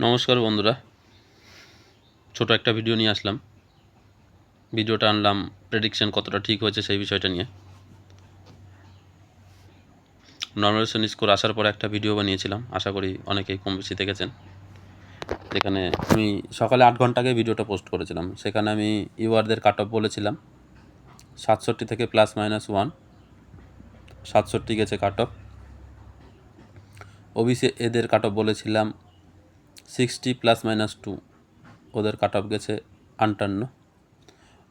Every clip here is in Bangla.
নমস্কার বন্ধুরা, ছোট একটা ভিডিও নিয়ে আসলাম। ভিডিওটা আনলাম প্রেডিকশন কতটা ঠিক হয়েছে সেই বিষয়টা নিয়ে। নর্মালাইজেশন স্কোর আসার পরে একটা ভিডিও বানিয়েছিলাম, আশা করি অনেকেই কম বেশি দেখেছেন। যেখানে আমি সকালে 8 ঘন্টা আগে ভিডিওটা পোস্ট করেছিলাম। সেখানে আমি ইউআরদের কাট অফ বলেছিলাম 67 থেকে +-1, 67 গেছে কাট অফ। ওবিসি এদের কাট অফ বলেছিলাম 60 +-2, ওদের কাট অফ গেছে 58।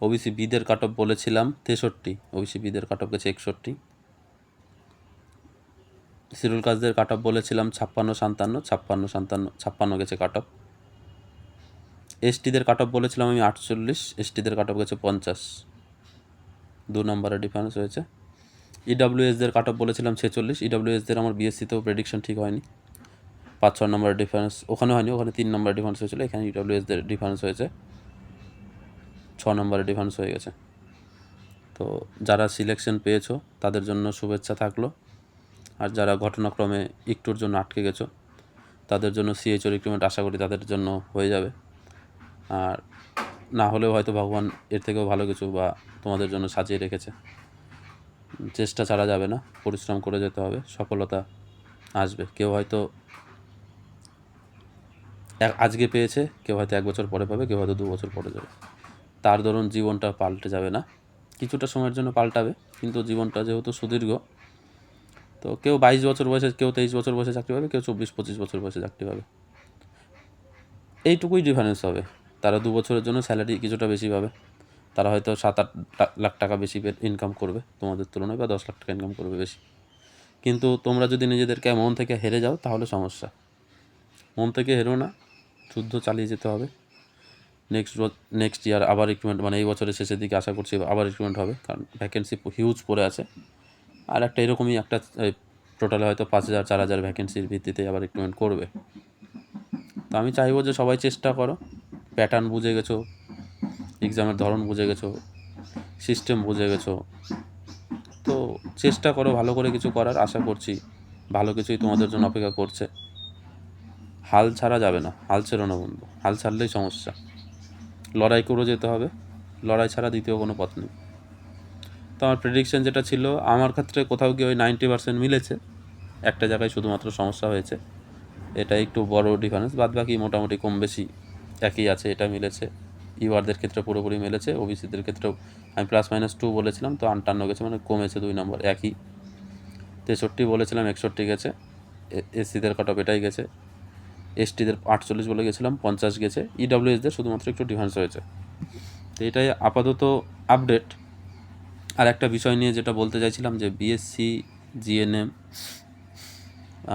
ওবিসি বিদের কাট অফ বলেছিলাম 63, ওবিসি বিদের কাট অফ গেছে 61। শিডিউল কাস্টদের কাট অফ বলেছিলাম 56-57, 56 গেছে কাট অফ। এসটিদের কাট অফ বলেছিলাম আমি 48, এসটিদের কাট অফ গেছে 50, 2 নম্বরের ডিফারেন্স হয়েছে। ইডাব্লিউএসদের কাট অফ বলেছিলাম 46, ইডাব্লিউএসদের আমার বিএসসিতেও প্রেডিকশন ঠিক হয়নি, 5-6 নম্বরের ডিফারেন্স ওখানে হয়নি, ওখানে 3 নম্বরের ডিফারেন্স হয়েছিল। এখানে ইডাব্লিউএসদের ডিফারেন্স হয়েছে 6 নম্বরের ডিফারেন্স হয়ে গেছে। তো যারা সিলেকশন পেয়েছো তাদের জন্য শুভেচ্ছা থাকলো, আর যারা ঘটনাক্রমে একটুর জন্য আটকে গেছো তাদের জন্য সিএইচও রিক্রুটমেন্ট আশা করি তাদের জন্য হয়ে যাবে। আর না হলেও হয়তো ভগবান এর থেকেও ভালো কিছু বা তোমাদের জন্য সাজিয়ে রেখেছে। চেষ্টা ছাড়া যাবে না, পরিশ্রম করে যেতে হবে, সফলতা আসবে। কেউ হয়তো আজকে পেয়েছে, কেউ হয়তো 1 বছর পরে পাবে, কেউ হয়তো 2 বছর পরে যাবে। তার দরুন জীবনটা পাল্টে যাবে না, কিছুটা সময়ের জন্য পাল্টাবে, কিন্তু জীবনটা যেহেতু সুদীর্ঘ, তো কেউ 22 বছর বয়সে, কেউ 23 বছর বয়সে চাকরি পাবে, কেউ 24-25 বছর বয়সে চাকরি পাবে। এইটুকুই ডিফারেন্স হবে। তারা 2 বছরের জন্য স্যালারি কিছুটা বেশি পাবে, তারা হয়তো 7-8 লাখ টাকা বেশি ইনকাম করবে তোমাদের তুলনায়, বা 10 লাখ টাকা ইনকাম করবে বেশি। কিন্তু তোমরা যদি নিজেদেরকে মন থেকে হেরে যাও তাহলে সমস্যা। মন থেকে হেরো না, যুদ্ধ চালিয়ে যেতে হবে। নেক্সট ইয়ার আবার রিক্রুটমেন্ট, মানে এই বছরের শেষের দিকে আশা করছি আবার রিক্রুটমেন্ট হবে, কারণ ভ্যাকেন্সি হিউজ পড়ে আছে। আর একটা এরকমই একটা টোটালে হয়তো 5,000-4,000 ভ্যাকেন্সির ভিত্তিতে আবার রিক্রুটমেন্ট করবে। তো আমি চাইবো যে সবাই চেষ্টা করো, প্যাটার্ন বুঝে গেছো, এক্সামের ধরন বুঝে গেছো, সিস্টেম বুঝে গেছো, তো চেষ্টা করো ভালো করে কিছু করার। আশা করছি ভালো কিছুই তোমাদের জন্য অপেক্ষা করছে। হাল ছাড়া যাবে না, হাল ছেড়ো না বন্ধু, হাল ছাড়লেই সমস্যা। লড়াই করে যেতে হবে, লড়াই ছাড়া দ্বিতীয় কোনো পথ নেই। তো আমার প্রেডিকশন যেটা ছিল, আমার ক্ষেত্রে কোথাও গিয়ে ওই 90% মিলেছে, একটা জায়গায় শুধুমাত্র সমস্যা হয়েছে, এটা একটু বড় ডিফারেন্স। বাদ বাকি মোটামুটি কম বেশি একই আছে, এটা মিলেছে। ইউআরদের ক্ষেত্রে পুরোপুরি মিলেছে, ওবিসিদের ক্ষেত্রেও আমি +-2 বলেছিলাম, তো 58 গেছে, মানে কমেছে 2 নম্বর। একই 63 বলেছিলাম, 61 গেছে। এসসিদের কাট অফ এটাই গেছে। এসটিদের 48 বলে গেছিলাম, 50 গেছে। ইডাব্লিউএসদের শুধুমাত্র একটু ডিফারেন্স হয়েছে। তো এটাই আপাতত আপডেট। আর একটা বিষয় নিয়ে যেটা বলতে চাইছিলাম, যে বিএসসি, জিএনএম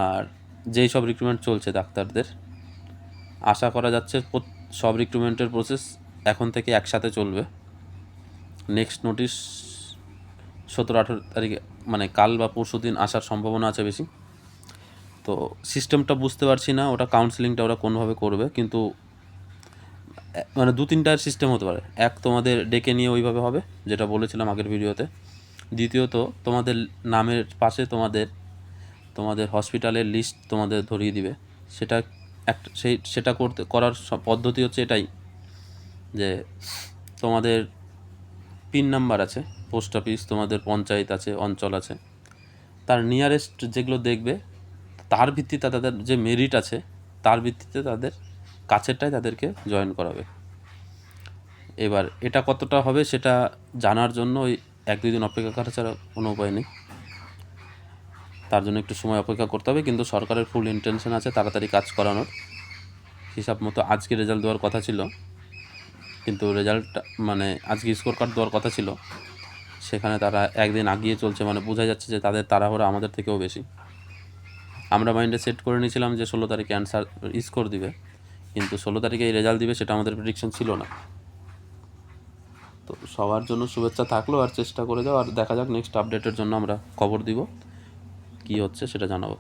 আর যেই সব রিক্রুটমেন্ট চলছে ডাক্তারদের, আশা করা যাচ্ছে সব রিক্রুটমেন্টের প্রসেস এখন থেকে একসাথে চলবে। নেক্সট নোটিশ 17-18 তারিখে, মানে কাল বা পরশু দিন আসার সম্ভাবনা আছে বেশি। তো সিস্টেমটা বুঝতে পারছি না, ওটা কাউন্সেলিংটা ওরা কোনোভাবে করবে, কিন্তু মানে 2-3টার সিস্টেম হতে পারে। এক, তোমাদের ডেকে নিয়ে ওইভাবে হবে যেটা বলেছিলাম আগের ভিডিওতে। দ্বিতীয়ত, তোমাদের নামের পাশে তোমাদের হসপিটালের লিস্ট তোমাদের ধরিয়ে দিবে। সেটা সেটা করার পদ্ধতি হচ্ছে এটাই, যে তোমাদের পিন নাম্বার আছে, পোস্ট অফিস, তোমাদের পঞ্চায়েত আছে, অঞ্চল আছে, তার নিয়ারেস্ট যেগুলো দেখবে, তার ভিত্তিতে তাদের যে মেরিট আছে তার ভিত্তিতে তাদের কাছেরটাই তাদেরকে জয়েন করাবে। এবার এটা কতটা হবে সেটা জানার জন্য ওই 1-2 দিন অপেক্ষা করা ছাড়া কোনো উপায় নেই। তার জন্য একটু সময় অপেক্ষা করতে হবে, কিন্তু সরকারের ফুল ইন্টেনশন আছে তাড়াতাড়ি কাজ করানোর। হিসাব মতো আজকে রেজাল্ট দেওয়ার কথা ছিল, কিন্তু রেজাল্টটা মানে আজকে স্কোর কার্ড দেওয়ার কথা ছিল, সেখানে তারা একদিন আগিয়ে চলছে, মানে বোঝা যাচ্ছে যে তাদের তাড়াহুড়া আমাদের থেকেও বেশি। আমরা মাইন্ডে সেট করে নিয়েছিলাম যে 16 তারিখে অ্যান্সার স্কোর দিবে, কিন্তু 16 তারিখে এই রেজাল্ট দিবে সেটা আমাদের প্রেডিকশন ছিল না। তো সবার জন্য শুভেচ্ছা থাকলো, আর চেষ্টা করে যাও, আর দেখা যাক নেক্সট আপডেটের জন্য আমরা খবর দিব, কী হচ্ছে সেটা জানাবো।